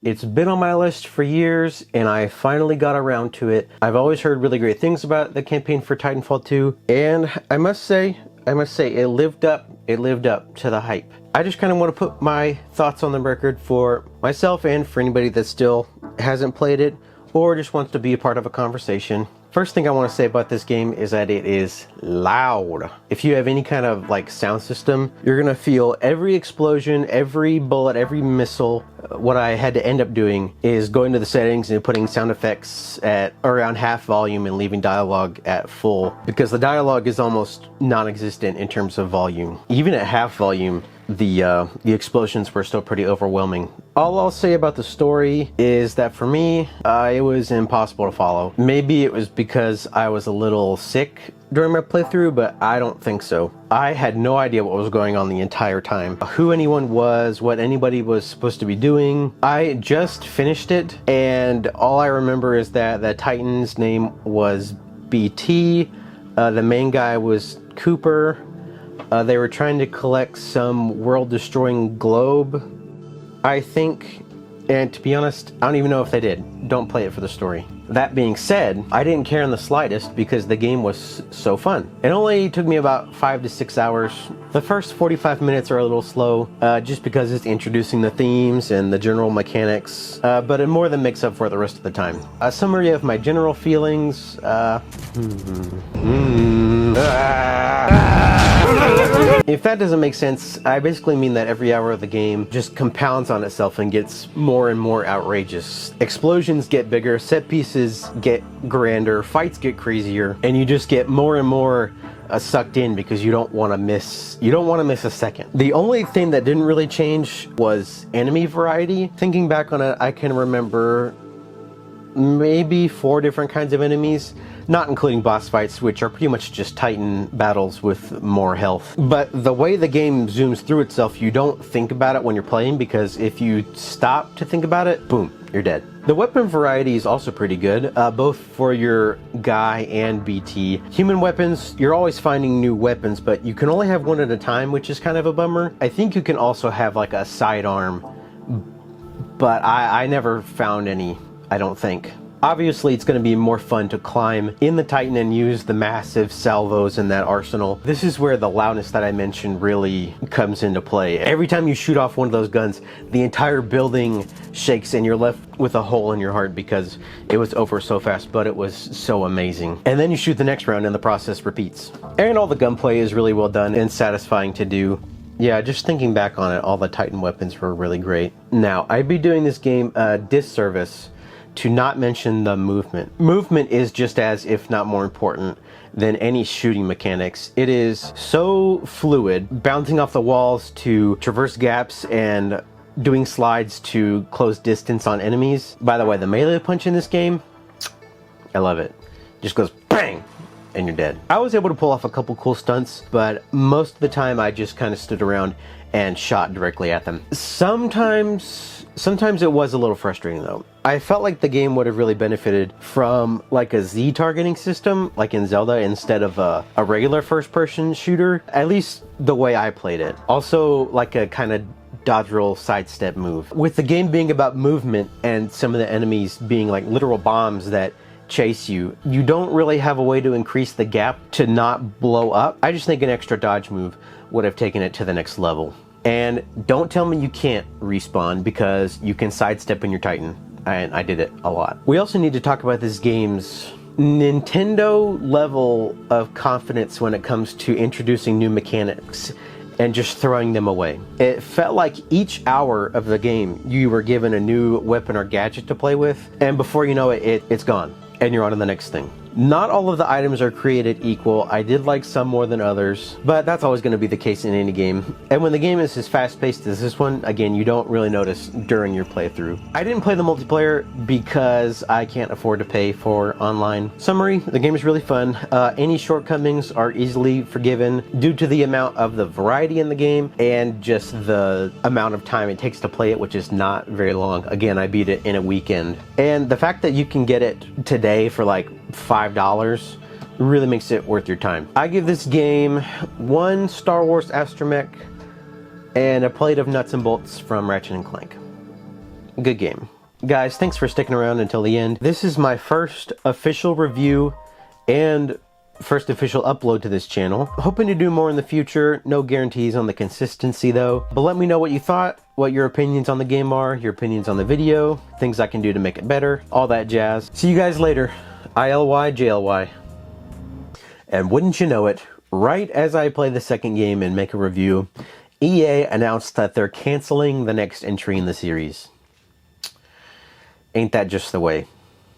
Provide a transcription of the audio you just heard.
It's been on my list for years, and I finally got around to it. I've always heard really great things about the campaign for Titanfall 2, and I must say, it lived up to the hype. I just kind of want to put my thoughts on the record for myself and for anybody that still hasn't played it or just wants to be a part of a conversation. First thing I want to say about this game is that it is loud. If you have any kind of like sound system, you're gonna feel every explosion, every bullet, every missile. What I had to end up doing is going to the settings and putting sound effects at around half volume and leaving dialogue at full, because the dialogue is almost non-existent in terms of volume. Even at half volume, the explosions were still pretty overwhelming. All I'll say about the story is that for me, it was impossible to follow. Maybe it was because I was a little sick during my playthrough, but I don't think so. I had no idea what was going on the entire time. Who anyone was, what anybody was supposed to be doing. I just finished it, and all I remember is that the Titan's name was BT. The main guy was Cooper. They were trying to collect some world-destroying globe, I think, and to be honest, I don't even know if they did. Don't play it for the story. That being said, I didn't care in the slightest because the game was so fun. It only took me about 5 to 6 hours. The first 45 minutes are a little slow, just because it's introducing the themes and the general mechanics, but it more than makes up for the rest of the time. A summary of my general feelings, if that doesn't make sense, I basically mean that every hour of the game just compounds on itself and gets more and more outrageous. Explosions get bigger, set pieces get grander, fights get crazier, and you just get more and more sucked in because you don't want to miss a second. The only thing that didn't really change was enemy variety. Thinking back on it, I can remember maybe 4 different kinds of enemies, not including boss fights, which are pretty much just Titan battles with more health. But the way the game zooms through itself, you don't think about it when you're playing, because if you stop to think about it, boom, you're dead. The weapon variety is also pretty good, both for your Guy and BT. Human weapons, you're always finding new weapons, but you can only have one at a time, which is kind of a bummer. I think you can also have like a sidearm, but I never found any, I don't think. Obviously, it's going to be more fun to climb in the Titan and use the massive salvos in that arsenal. This is where the loudness that I mentioned really comes into play. Every time you shoot off one of those guns, the entire building shakes and you're left with a hole in your heart because it was over so fast, but it was so amazing. And then you shoot the next round and the process repeats. And all the gunplay is really well done and satisfying to do. Yeah, just thinking back on it, all the Titan weapons were really great. Now, I'd be doing this game a disservice to not mention the movement. Movement is just as, if not more important, than any shooting mechanics. It is so fluid, bouncing off the walls to traverse gaps and doing slides to close distance on enemies. By the way, the melee punch in this game, I love it. Just goes bang! And you're dead. I was able to pull off a couple cool stunts, but most of the time I just kind of stood around and shot directly at them. Sometimes it was a little frustrating though. I felt like the game would have really benefited from like a Z targeting system, like in Zelda, instead of a regular first-person shooter, at least the way I played it. Also, like a kind of dodge roll sidestep move. With the game being about movement and some of the enemies being like literal bombs that chase you, you don't really have a way to increase the gap to not blow up. I just think an extra dodge move would have taken it to the next level. And don't tell me you can't respawn, because you can sidestep in your Titan, and I did it a lot. We also need to talk about this game's Nintendo level of confidence when it comes to introducing new mechanics and just throwing them away. It felt like each hour of the game you were given a new weapon or gadget to play with, and before you know it, it's gone and you're on to the next thing. Not all of the items are created equal. I did like some more than others, but that's always going to be the case in any game. And when the game is as fast-paced as this one, again, you don't really notice during your playthrough. I didn't play the multiplayer because I can't afford to pay for online. Summary, the game is really fun. Any shortcomings are easily forgiven due to the amount of the variety in the game and just the amount of time it takes to play it, which is not very long. Again, I beat it in a weekend. And the fact that you can get it today for like $5 really makes it worth your time. I give this game 1 Star Wars astromech and a plate of nuts and bolts from Ratchet & Clank. good game. Guys, thanks for sticking around until the end. This is my first official review and first official upload to this channel. Hoping to do more in the future. No guarantees on the consistency though. But let me know what you thought, what your opinions on the game are, your opinions on the video, things I can do to make it better, all that jazz. See you guys later. ILY, JLY. And wouldn't you know it, right as I play the second game and make a review, EA announced that they're canceling the next entry in the series. Ain't that just the way?